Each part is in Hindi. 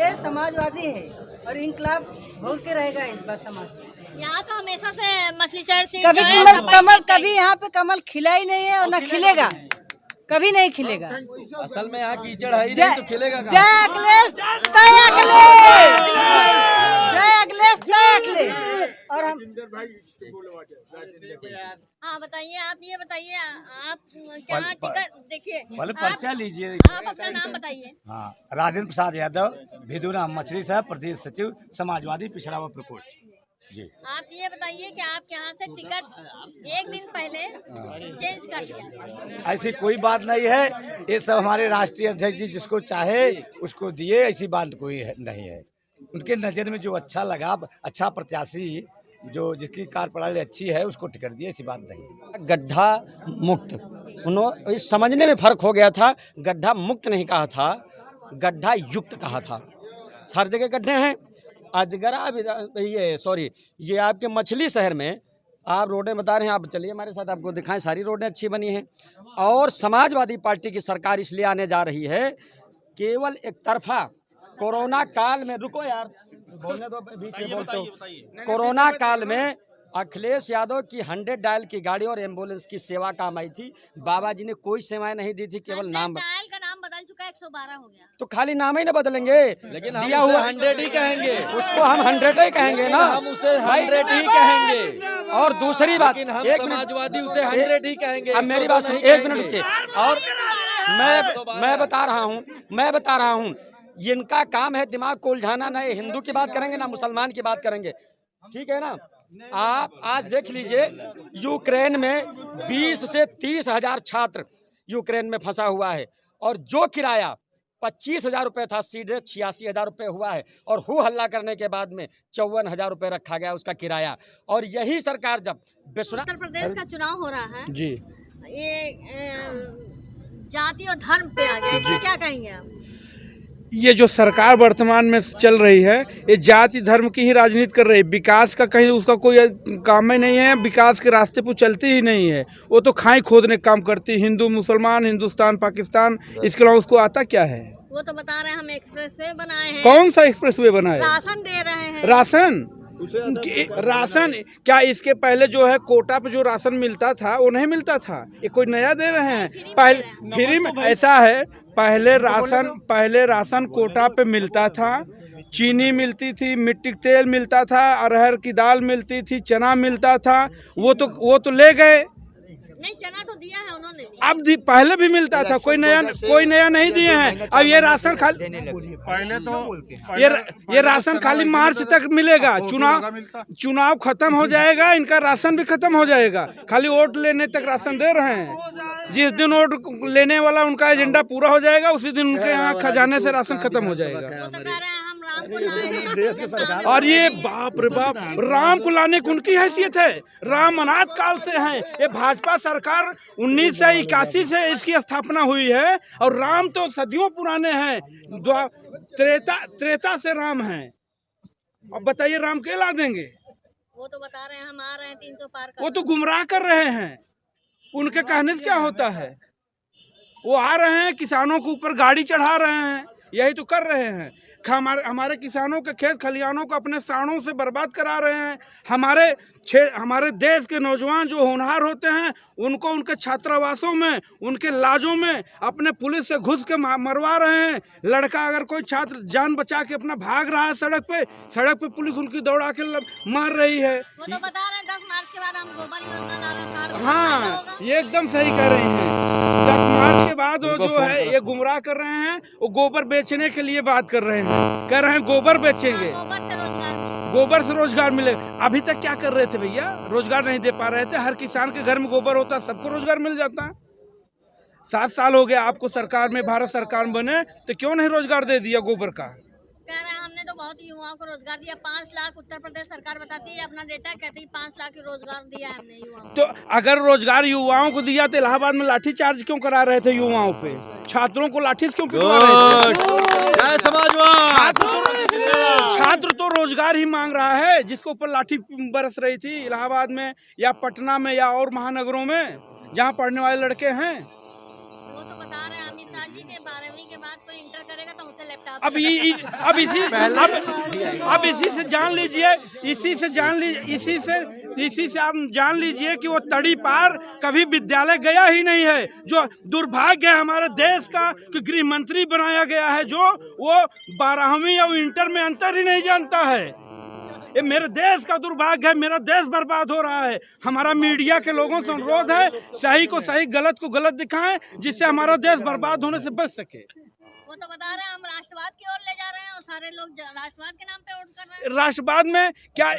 ये समाजवादी है और इनकलाब भूल के रहेगा इस बार समाज। यहाँ तो हमेशा से मछली शहर से कभी यहाँ पे कमल खिला ही नहीं है और न खिलेगा, कभी नहीं खिलेगा। असल में यहाँ कीचड़ है ही नहीं तो खिलेगा कहाँ? जय अखिलेश तय अखिलेश, जय अखिलेश तय अखिलेश। और हम हाँ बताइए, आप ये बताइए, आप क्या टिकट देखिए, पहले पर्चा लीजिए। आप अपना नाम बताइए। हाँ, राजेंद्र प्रसाद यादव, भिदुना मछली साहब, प्रदेश सचिव समाजवादी पिछड़ा वर्ग प्रकोष्ठ जी। आप ये बताइए कि आप यहाँ से टिकट एक दिन पहले चेंज कर दिया गया। ऐसी कोई बात नहीं है, ये सब हमारे राष्ट्रीय अध्यक्ष जी जिसको चाहे उसको दिए, ऐसी बात कोई नहीं है। उनके नज़र में जो अच्छा लगा, अच्छा प्रत्याशी जो जिसकी कार्यप्रणाली अच्छी है उसको टिकट दिए, ऐसी बात नहीं। गड्ढा मुक्त, उन्होंने समझने में फर्क हो गया था। गड्ढा मुक्त नहीं कहा था, गड्ढा युक्त कहा था। हर जगह गड्ढे हैं। अजगरा ये आपके मछली शहर में आप रोडें बता रहे हैं, आप चलिए हमारे साथ, आपको दिखाएं, सारी रोडें अच्छी बनी हैं। और समाजवादी पार्टी की सरकार इसलिए आने जा रही है, केवल एक तरफा कोरोना काल में, रुको यार बोलने दो, बीच में बोलते हो। कोरोना काल में अखिलेश यादव की 100 डायल की गाड़ी और एम्बुलेंस की सेवा काम आई थी। बाबा जी ने कोई सेवाएं नहीं दी थी, केवल नाम। डायल का नाम बदल चुका है, 112 हो गया। तो खाली नाम ही ना बदलेंगे, लेकिन दिया हम हुआ 100 ही कहेंगे, उसको हम 100 ही कहेंगे ना, हम उसे 100 ही कहेंगे। और दूसरी बात, लेकिन हम एक समाजवादी उसे 100 ही कहेंगे। अब मेरी बात सुनिए, एक मिनट रुकिए। और मैं बता रहा हूँ, इनका काम है दिमाग को उलझाना। ना हिंदू की बात करेंगे ना मुसलमान की बात करेंगे, ठीक है ना। आप आज देख लीजिए, यूक्रेन में 20 से 30 हजार छात्र यूक्रेन में फंसा हुआ है, और जो किराया 25,000 रुपये था सीधे 86,000 रुपये हुआ है। और हु हल्ला करने के बाद में 54,000 रुपये रखा गया उसका किराया। और यही सरकार जब उत्तर प्रदेश का चुनाव हो रहा है जी, ये जाति और धर्म पे आ गया, इसमें क्या कहेंगे आप? ये जो सरकार वर्तमान में चल रही है, ये जाति धर्म की ही राजनीति कर रही है। विकास का कहीं उसका कोई काम ही नहीं है, विकास के रास्ते पर चलती ही नहीं है। वो तो खाई खोदने का काम करती है। हिंदू मुसलमान, हिंदुस्तान पाकिस्तान, इसके अलावा उसको आता क्या है? वो तो बता रहे हैं हम एक्सप्रेसवे बनाए हैं। कौन सा एक्सप्रेसवे बनाए? राशन दे रहे हैं। राशन क्या इसके पहले जो है कोटा पे जो राशन मिलता था वो नहीं मिलता था? ये कोई नया दे रहे हैं? पहले फ्री में ऐसा है, पहले राशन कोटा पे मिलता था। चीनी मिलती थी, मिट्टी का तेल मिलता था, अरहर की दाल मिलती थी, चना मिलता था। वो तो ले गए। नहीं, चना तो दिया है उन्होंने भी। अब पहले भी मिलता था, कोई नया नहीं दिए हैं। अब ये राशन खाली पहले तो ये राशन खाली मार्च तक मिलेगा। चुनाव खत्म हो जाएगा, इनका राशन भी खत्म हो जाएगा। खाली वोट लेने तक राशन दे रहे हैं। जिस दिन वोट लेने वाला उनका एजेंडा पूरा हो जाएगा, उसी दिन उनके यहाँ खजाने से राशन खत्म हो जाएगा। और ये बाप रे बाप, राम को लाने की उनकी हैसियत है। राम अनाथ काल से हैं। ये भाजपा सरकार 1981 से इसकी स्थापना हुई है, और राम तो सदियों पुराने हैं। त्रेता से राम हैं। अब बताइए राम के ला देंगे? वो तो बता रहे हैं हम आ रहे हैं 300 पार कर। वो तो गुमराह कर रहे हैं। उनके कहने से क्या होता है? वो आ रहे हैं, किसानों के ऊपर गाड़ी चढ़ा रहे हैं, यही तो कर रहे हैं। हमारे किसानों के खेत खलिहानों को अपने साड़ों से बर्बाद करा रहे हैं। हमारे देश के नौजवान जो होनहार होते हैं, उनको उनके छात्रावासों में, उनके लाजों में अपने पुलिस से घुस के मरवा रहे हैं। लड़का अगर कोई छात्र जान बचा के अपना भाग रहा है सड़क पे पुलिस उनकी दौड़ा के मार रही है। वो तो बता रहे हैं 10 मार्च के बाद हम गोबर योजना ला रहे हैं। हाँ, ये एकदम सही कह रही हैं। 10 मार्च के बाद वो जो है ये गुमराह कर रहे हैं। वो गोबर बेचने के लिए बात कर रहे हैं, कह रहे हैं गोबर बेचेंगे, गोबर से रोजगार मिलेगा। अभी तक क्या कर रहे थे भैया? रोजगार नहीं दे पा रहे थे। हर किसान के घर में गोबर होता, सबको रोजगार मिल जाता। 7 साल हो गया आपको सरकार में, भारत सरकार में बने, तो क्यों नहीं रोजगार दे दिया गोबर का? कह रहे हैं हमने तो बहुत युवाओं को रोजगार दिया। 5 लाख उत्तर प्रदेश सरकार बताती है, अपना डेटा कहती है 5 लाख रोजगार दिया है हमने युवाओं को। तो अगर रोजगार युवाओं को दिया तो इलाहाबाद में लाठी चार्ज क्यों करा रहे थे युवाओं पे? छात्रों को लाठी क्यों पिटवा रहे थे? छात्र तो रोजगार ही मांग रहा है, जिसके ऊपर लाठी बरस रही थी इलाहाबाद में या पटना में या और महानगरों में जहाँ पढ़ने वाले लड़के हैं। वो तो बता रहे हैं अमित शाह जी के 12वीं के बाद कोई इंटर करेगा तो उसे लैपटॉप अब इसी से जान लीजिए, इसी से आप जान लीजिए कि वो तड़ी पार कभी विद्यालय गया ही नहीं है। जो दुर्भाग्य है हमारे देश का कि गृह मंत्री बनाया गया है जो वो 12वीं और इंटर में अंतर ही नहीं जानता है। ये मेरे देश का दुर्भाग्य है, मेरा देश बर्बाद हो रहा है। हमारा मीडिया के लोगों से अनुरोध है, सही को सही, गलत को गलत दिखाएं, जिससे हमारा देश बर्बाद होने से बच सके। वो तो बता रहे हैं हम राष्ट्रवाद की ओर ले जा रहे हैं और सारे लोग राष्ट्रवाद के नाम पे वोट कर रहे हैं। राष्ट्रवाद में क्या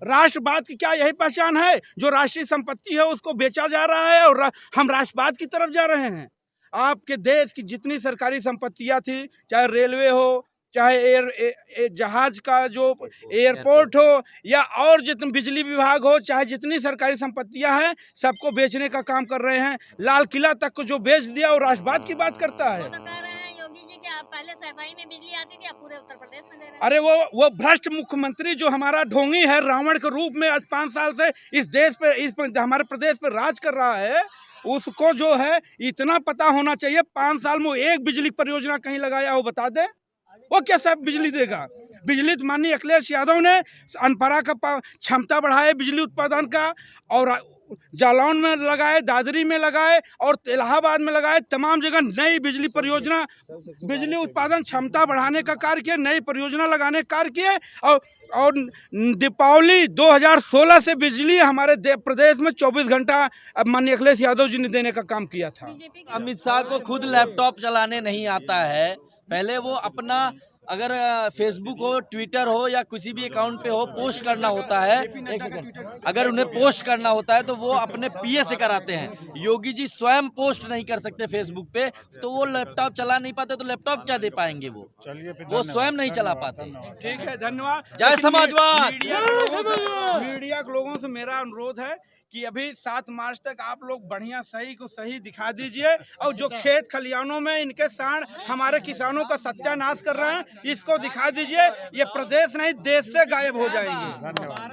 राष्ट्रवाद की क्या यही पहचान है? जो राष्ट्रीय संपत्ति है उसको बेचा जा रहा है और हम राष्ट्रवाद की तरफ जा रहे हैं। आपके देश की जितनी सरकारी संपत्तियां थी, चाहे रेलवे हो, चाहे जहाज का जो एयरपोर्ट हो, या और जितने बिजली विभाग हो, चाहे जितनी सरकारी संपत्तियां हैं, सबको बेचने का काम कर रहे हैं। लाल किला तक को जो बेच दिया वो राष्ट्रवाद की बात करता है। वो तो कह रहे हैं योगी जी कि आप पहले सफाई में बिजली आती थी, अब पूरे उत्तर प्रदेश में दे रहे हैं। अरे वो भ्रष्ट मुख्यमंत्री जो हमारा ढोंगी है, रावण के रूप में आज 5 साल से इस देश पे हमारे प्रदेश पे राज कर रहा है, उसको जो है इतना पता होना चाहिए 5 साल में एक बिजली परियोजना कहीं लगाया हो बता दे, वो कैसे बिजली देगा? बिजली तो माननीय अखिलेश यादव ने अनपरा का क्षमता बढ़ाए बिजली उत्पादन का, और जालौन में लगाए, दादरी में लगाए और इलाहाबाद में लगाए, तमाम जगह नई बिजली परियोजना, बिजली उत्पादन क्षमता बढ़ाने का कार्य किया, नई परियोजना लगाने का कार्य किए। और दीपावली 2016 से बिजली हमारे प्रदेश में 24 घंटा माननीय अखिलेश यादव जी ने देने का काम किया था। अमित शाह को खुद लैपटॉप चलाने नहीं आता है। पहले वो अपना अगर फेसबुक हो, ट्विटर हो या किसी भी अकाउंट पे हो, पोस्ट करना होता है, अगर उन्हें पोस्ट करना होता है तो वो अपने पीए से कराते हैं। योगी जी स्वयं पोस्ट नहीं कर सकते फेसबुक पे, तो वो लैपटॉप चला नहीं पाते, तो लैपटॉप क्या दे पाएंगे? वो स्वयं नहीं चला पाते। ठीक है, धन्यवाद। जय समाजवाद। मीडिया के लोगों से मेरा अनुरोध है कि अभी 7 मार्च तक आप लोग बढ़िया सही को सही दिखा दीजिए, और जो खेत खलियानों में इनके सांड हमारे किसानों का सत्यानाश कर रहे हैं, इसको दिखा दीजिए। ये प्रदेश नहीं देश से गायब हो जाएंगे। धन्यवाद।